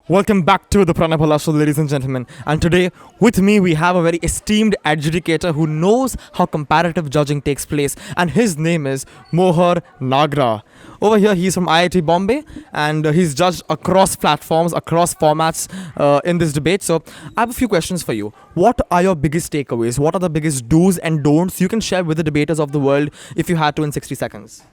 Welcome back to the Pranay Raj Bhalla show, ladies and gentlemen. And today, with me, we have a very esteemed adjudicator who knows how comparative judging takes place, and his name is Mohar N. Over here, he's from IIT Bombay, and he's judged across platforms, across formats in this debate. So, I have a few questions for you. What are your biggest takeaways? What are the biggest do's and don'ts you can share with the debaters of the world if you had to in 60 seconds?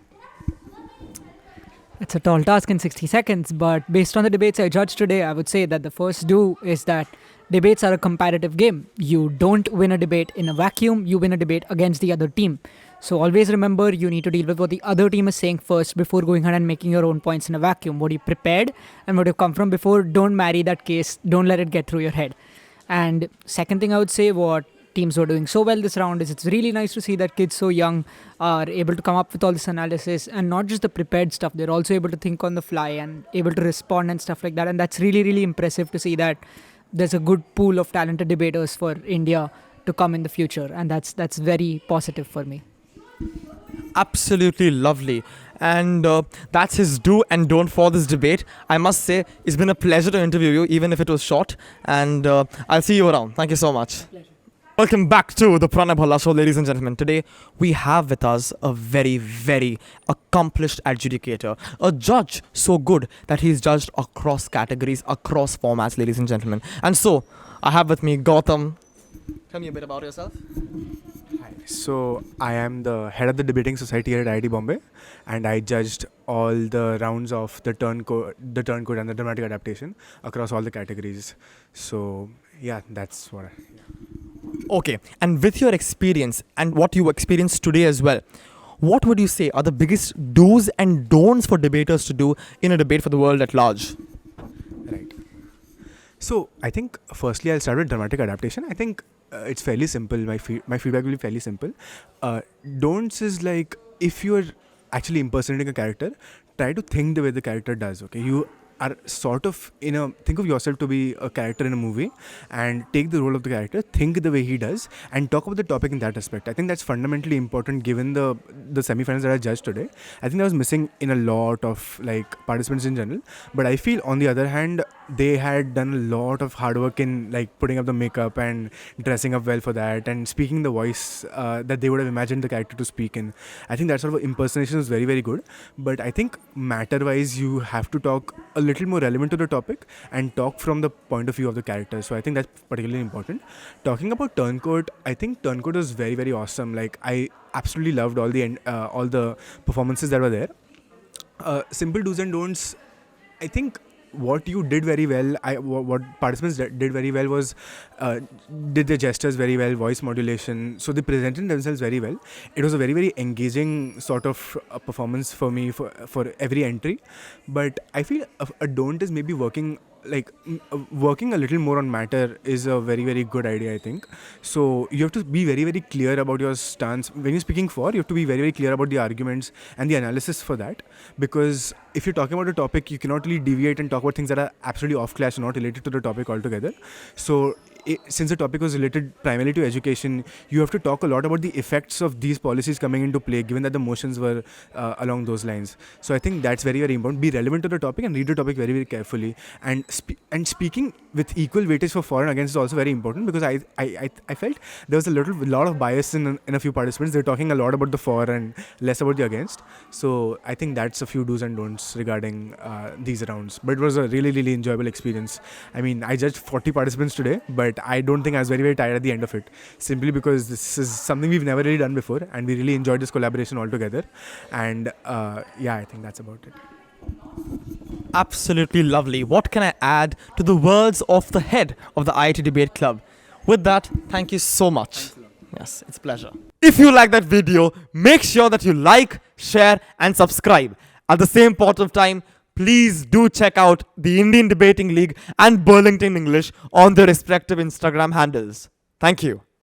It's a tall task in 60 seconds, but based on the debates I judged today, I would say that the first do is that debates are a comparative game. You don't win a debate in a vacuum, you win a debate against the other team. So always remember, you need to deal with what the other team is saying first before going ahead and making your own points in a vacuum. What you prepared and what you've come from before, don't marry that case, don't let it get through your head. And second thing I would say, what teams who are doing so well this round is it's really nice to see that kids so young are able to come up with all this analysis and not just the prepared stuff. They're also able to think on the fly and able to respond and stuff like that. And that's really, really impressive to see that there's a good pool of talented debaters for India to come in the future. And that's very positive for me. Absolutely lovely. And that's his do and don't for this debate. I must say, it's been a pleasure to interview you, even if it was short. And I'll see you around. Thank you so much. Pleasure. Welcome back to the Pranay Raj Bhalla show, ladies and gentlemen. Today, we have with us a very, very accomplished adjudicator. A judge so good that he's judged across categories, across formats, ladies and gentlemen. And so, I have with me Gautam. Tell me a bit about yourself. Hi. So I am the head of the debating society here at IIT Bombay, and I judged all the rounds of the turncoat and the dramatic adaptation across all the categories. So yeah, that's what. Okay, and with your experience and what you experienced today as well, what would you say are the biggest do's and don'ts for debaters to do in a debate for the world at large? Right. So I think firstly I'll start with dramatic adaptation. I think it's fairly simple. My feedback will be fairly simple. Don'ts is like, if you're actually impersonating a character, try to think the way the character does. Okay, you are sort of think of yourself to be a character in a movie and take the role of the character, think the way he does, and talk about the topic in that aspect. I think that's fundamentally important given the semi-finals that I judged today. I think that was missing in a lot of like participants in general, but I feel on the other hand they had done a lot of hard work in like putting up the makeup and dressing up well for that and speaking the voice that they would have imagined the character to speak in. I think that sort of impersonation is very, very good, but I think matter wise you have to talk a little more relevant to the topic and talk from the point of view of the character. So I think that's particularly important. Talking about Turncoat, I think Turncoat was very, very awesome. Like I absolutely loved all the performances that were there. Simple do's and don'ts. I think what you did very well, what participants did very well was did their gestures very well, voice modulation. So they presented themselves very well. It was a very, very engaging sort of performance for me for every entry. But I feel a don't is maybe working a little more on matter is a very, very good idea, I think. So you have to be very, very clear about your stance. When you're speaking for, you have to be very, very clear about the arguments and the analysis for that. Because if you're talking about a topic, you cannot really deviate and talk about things that are absolutely off class or not related to the topic altogether. So since the topic was related primarily to education, you have to talk a lot about the effects of these policies coming into play, given that the motions were along those lines. So I think that's very, very important. Be relevant to the topic and read the topic very, very carefully. And speaking with equal weightage for for and against is also very important, because I felt there was a lot of bias in a few participants. They're talking a lot about the for and less about the against. So I think that's a few do's and don'ts regarding these rounds. But it was a really, really enjoyable experience. I mean, I judged 40 participants today, but I don't think I was very, very tired at the end of it, simply because this is something we've never really done before, and we really enjoyed this collaboration altogether. And yeah, I think that's about it. Absolutely lovely. What can I add to the words of the head of the IIT Debate Club? With that, thank you so much. Yes, it's a pleasure. If you like that video, make sure that you like, share, and subscribe. At the same point of time, please do check out the Indian Debating League and Burlington English on their respective Instagram handles. Thank you.